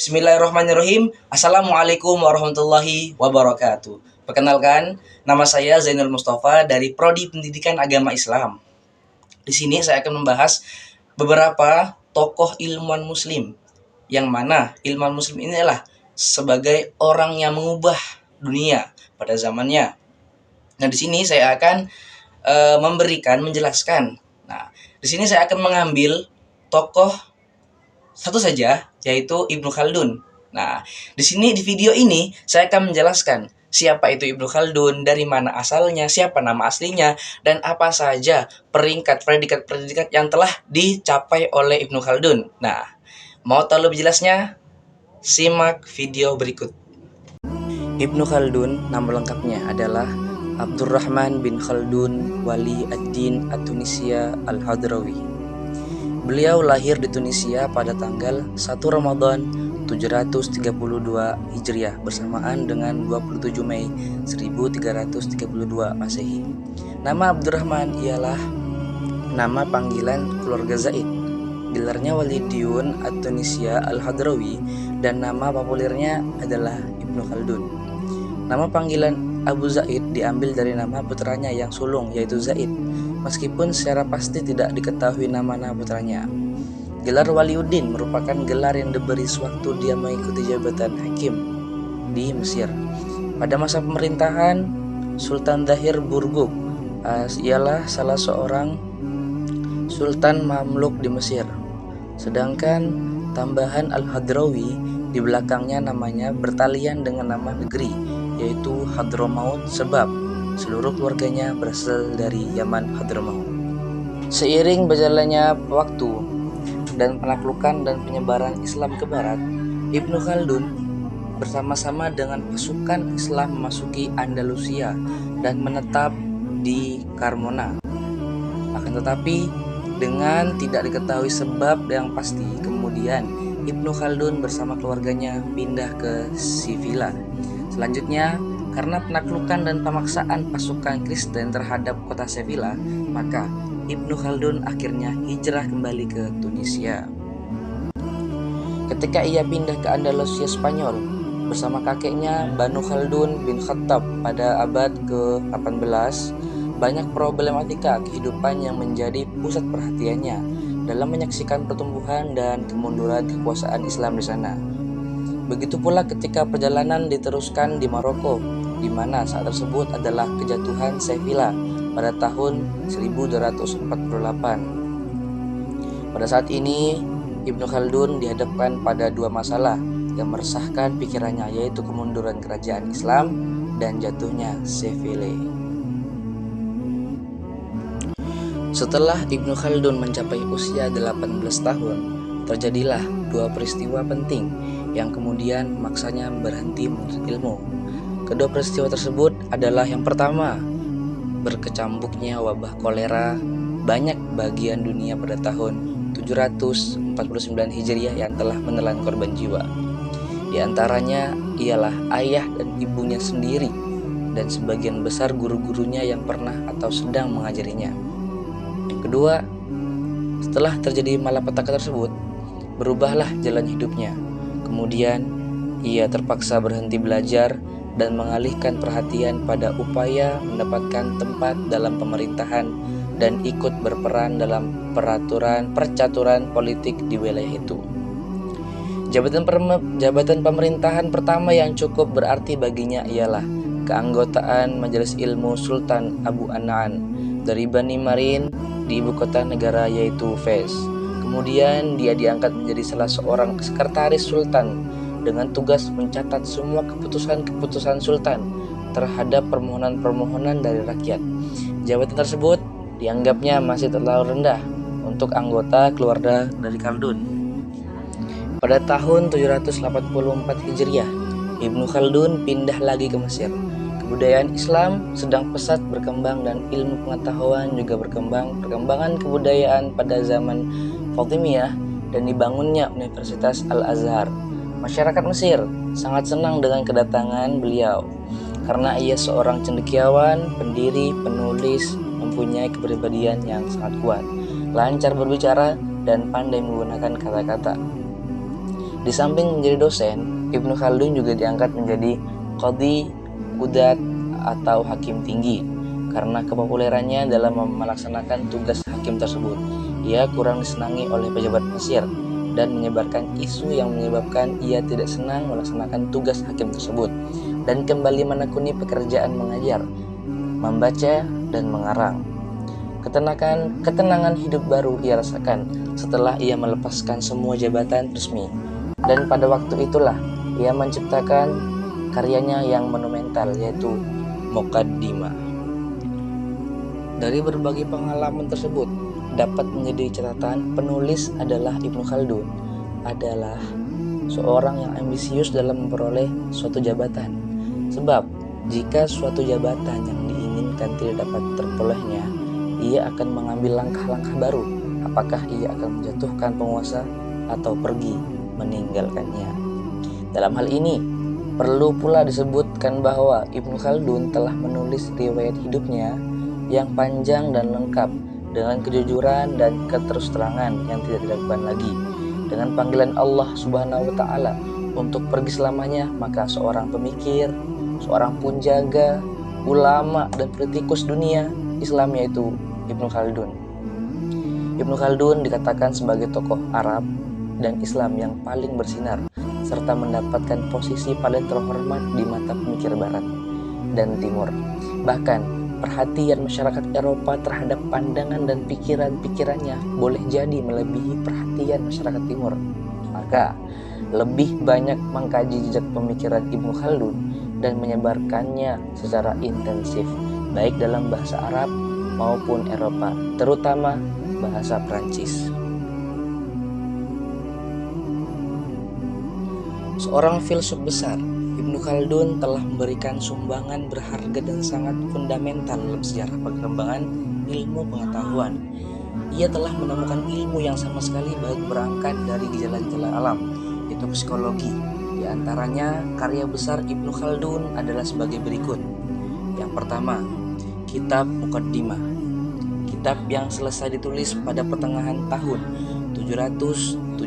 Bismillahirrahmanirrahim. Assalamualaikum warahmatullahi wabarakatuh. Perkenalkan, nama saya Zainul Mustafa dari Prodi Pendidikan Agama Islam. Di sini saya akan membahas beberapa tokoh ilmuwan muslim, yang mana ilmuwan muslim ini adalah sebagai orang yang mengubah dunia pada zamannya. Nah, di sini saya akan menjelaskan. Nah, di sini saya akan mengambil tokoh satu saja, yaitu Ibnu Khaldun. Nah, di sini di video ini saya akan menjelaskan siapa itu Ibnu Khaldun, dari mana asalnya, siapa nama aslinya, dan apa saja predikat yang telah dicapai oleh Ibnu Khaldun. Nah, mau tahu lebih jelasnya? Simak video berikut. Ibnu Khaldun nama lengkapnya adalah Abdurrahman bin Khaldun Wali ad-Din at-Tunisia al-Hadrawi. Beliau lahir di Tunisia pada tanggal 1 Ramadan 732 Hijriah bersamaan dengan 27 Mei 1332 Masehi. Nama Abdurrahman ialah nama panggilan keluarga Zaid. Gelarnya Walidiun at-Tunisia al-Hadrawi dan nama populernya adalah Ibnu Khaldun. Nama panggilan Abu Zaid diambil dari nama putranya yang sulung, yaitu Zaid, meskipun secara pasti tidak diketahui nama putranya. Gelar Waliuddin merupakan gelar yang diberi sewaktu dia mengikuti jabatan hakim di Mesir. Pada masa pemerintahan Sultan Dahir Burguk, ialah salah seorang Sultan Mamluk di Mesir. Sedangkan tambahan Al-Hadrawi di belakangnya namanya bertalian dengan nama negeri, yaitu Hadramaut, sebab seluruh keluarganya berasal dari Yaman Hadramaut. Seiring berjalannya waktu dan penaklukan dan penyebaran Islam ke barat, Ibnu Khaldun bersama-sama dengan pasukan Islam memasuki Andalusia dan menetap di Carmona. Akan tetapi dengan tidak diketahui sebab yang pasti, kemudian Ibnu Khaldun bersama keluarganya pindah ke Sevilla. Selanjutnya, karena penaklukan dan pemaksaan pasukan Kristen terhadap kota Sevilla, maka Ibnu Khaldun akhirnya hijrah kembali ke Tunisia. Ketika ia pindah ke Andalusia Spanyol bersama kakeknya Banu Khaldun bin Khattab pada abad ke-18, banyak problematika kehidupan yang menjadi pusat perhatiannya dalam menyaksikan pertumbuhan dan kemunduran kekuasaan Islam di sana. Begitu pula ketika perjalanan diteruskan di Maroko, di mana saat tersebut adalah kejatuhan Sevilla pada tahun 1248. Pada saat ini, Ibnu Khaldun dihadapkan pada dua masalah yang meresahkan pikirannya, yaitu kemunduran kerajaan Islam dan jatuhnya Sevilla. Setelah Ibnu Khaldun mencapai usia 18 tahun, terjadilah dua peristiwa penting yang kemudian memaksanya berhenti menuntut ilmu. Kedua peristiwa tersebut adalah yang pertama, berkecambuknya wabah kolera banyak bagian dunia pada tahun 749 Hijriah yang telah menelan korban jiwa. Di antaranya ialah ayah dan ibunya sendiri dan sebagian besar guru-gurunya yang pernah atau sedang mengajarinya. Kedua, setelah terjadi malapetaka tersebut, berubahlah jalan hidupnya. Kemudian, ia terpaksa berhenti belajar dan mengalihkan perhatian pada upaya mendapatkan tempat dalam pemerintahan dan ikut berperan dalam percaturan politik di wilayah itu. Jabatan pemerintahan pertama yang cukup berarti baginya ialah keanggotaan Majelis Ilmu Sultan Abu An'an dari Bani Marin di ibu kota negara, yaitu Fez. Kemudian dia diangkat menjadi salah seorang sekretaris sultan dengan tugas mencatat semua keputusan sultan terhadap permohonan-permohonan dari rakyat. Jabatan tersebut dianggapnya masih terlalu rendah untuk anggota keluarga dari Khaldun. Pada tahun 784 Hijriah, Ibnu Khaldun pindah lagi ke Mesir. Kebudayaan Islam sedang pesat berkembang dan ilmu pengetahuan juga berkembang. Perkembangan kebudayaan pada zaman Fatimiyah dan dibangunnya Universitas Al-Azhar. Masyarakat Mesir sangat senang dengan kedatangan beliau karena ia seorang cendekiawan, pendiri, penulis, mempunyai kepribadian yang sangat kuat, lancar berbicara, dan pandai menggunakan kata-kata. Di samping menjadi dosen, Ibnu Khaldun juga diangkat menjadi qadhi qudat atau hakim tinggi karena kepopulerannya dalam melaksanakan tugas hakim tersebut. Ia kurang disenangi oleh pejabat Mesir dan menyebarkan isu yang menyebabkan ia tidak senang melaksanakan tugas hakim tersebut dan kembali menekuni pekerjaan mengajar, membaca, dan mengarang. Ketenangan hidup baru ia rasakan setelah ia melepaskan semua jabatan resmi. Dan pada waktu itulah ia menciptakan karyanya yang monumental, yaitu Muqaddimah. Dari berbagai pengalaman tersebut dapat menjadi catatan penulis adalah Ibnu Khaldun adalah seorang yang ambisius dalam memperoleh suatu jabatan. Sebab jika suatu jabatan yang diinginkan tidak dapat terperolehnya, ia akan mengambil langkah-langkah baru. Apakah ia akan menjatuhkan penguasa atau pergi meninggalkannya. Dalam hal ini, perlu pula disebutkan bahwa Ibnu Khaldun telah menulis riwayat hidupnya yang panjang dan lengkap dengan kejujuran dan keterus-terangan yang tidak diragukan lagi. Dengan panggilan Allah Subhanahu wa Ta'ala untuk pergi selamanya, maka seorang pemikir, seorang penjaga, ulama, dan politikus dunia Islam, yaitu Ibnu Khaldun. Ibnu Khaldun dikatakan sebagai tokoh Arab dan Islam yang paling bersinar serta mendapatkan posisi paling terhormat di mata pemikir Barat dan Timur. Bahkan perhatian masyarakat Eropa terhadap pandangan dan pikiran-pikirannya boleh jadi melebihi perhatian masyarakat Timur. Maka lebih banyak mengkaji jejak pemikiran Ibnu Khaldun dan menyebarkannya secara intensif, baik dalam bahasa Arab maupun Eropa, terutama bahasa Prancis. Seorang filsuf besar, Ibnu Khaldun telah memberikan sumbangan berharga dan sangat fundamental dalam sejarah perkembangan ilmu pengetahuan. Ia telah menemukan ilmu yang sama sekali baik berangkat dari gejala-gejala alam, yaitu psikologi. Di antaranya, karya besar Ibnu Khaldun adalah sebagai berikut. Yang pertama, Kitab Muqaddimah. Kitab yang selesai ditulis pada pertengahan tahun 779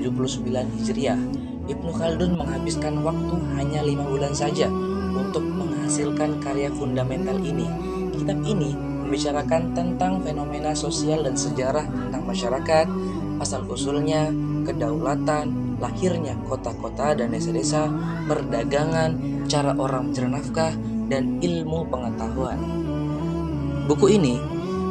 Hijriah. Ibnu Khaldun menghabiskan waktu hanya 5 bulan saja untuk menghasilkan karya fundamental ini. Kitab ini membicarakan tentang fenomena sosial dan sejarah tentang masyarakat, asal-usulnya, kedaulatan, lahirnya kota-kota dan desa-desa, perdagangan, cara orang mencari nafkah, dan ilmu pengetahuan. Buku ini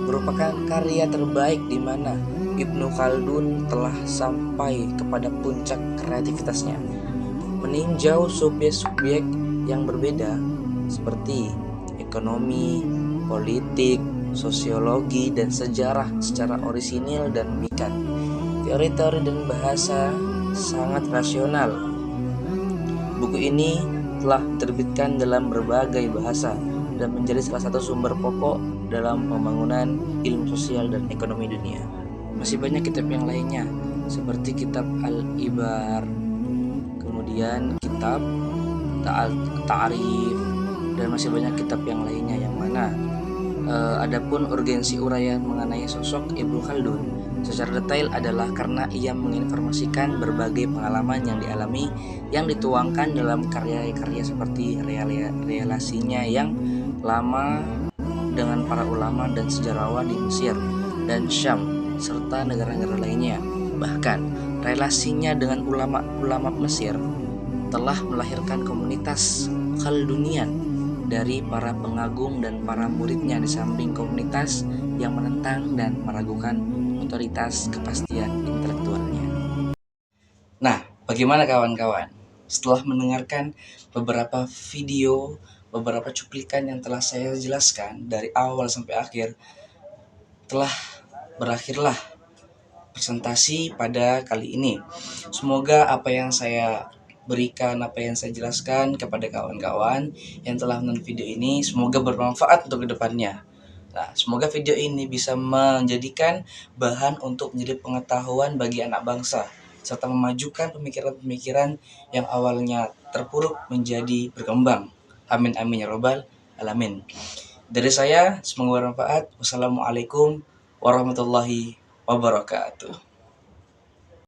merupakan karya terbaik di mana Ibnu Khaldun telah sampai kepada puncak kreativitasnya, meninjau subjek-subjek yang berbeda seperti ekonomi, politik, sosiologi, dan sejarah secara orisinil dan memikat. Teori-teori dan bahasa sangat rasional. Buku ini telah diterbitkan dalam berbagai bahasa dan menjadi salah satu sumber pokok dalam pembangunan ilmu sosial dan ekonomi dunia. Masih banyak kitab yang lainnya seperti kitab Al-Ibar, kemudian kitab Ta'arif, dan masih banyak kitab yang lainnya yang mana adapun urgensi uraian mengenai sosok Ibnu Khaldun secara detail adalah karena ia menginformasikan berbagai pengalaman yang dialami yang dituangkan dalam karya-karya seperti relasinya yang lama dengan para ulama dan sejarawan di Mesir dan Syam serta negara-negara lainnya. Bahkan relasinya dengan ulama-ulama Mesir telah melahirkan komunitas Khaldunian dari para pengagum dan para muridnya, di samping komunitas yang menentang dan meragukan otoritas kepastian intelektualnya. Nah, bagaimana kawan-kawan? Setelah mendengarkan beberapa video, beberapa cuplikan yang telah saya jelaskan dari awal sampai akhir, telah berakhirlah presentasi pada kali ini. Semoga apa yang saya berikan, apa yang saya jelaskan kepada kawan-kawan yang telah menonton video ini, semoga bermanfaat untuk kedepannya. Nah, semoga video ini bisa menjadikan bahan untuk menjadi pengetahuan bagi anak bangsa, serta memajukan pemikiran-pemikiran yang awalnya terpuruk menjadi berkembang. Amin amin ya robbal alamin. Dari saya, semoga bermanfaat. Wassalamualaikum warahmatullahi wabarakatuh.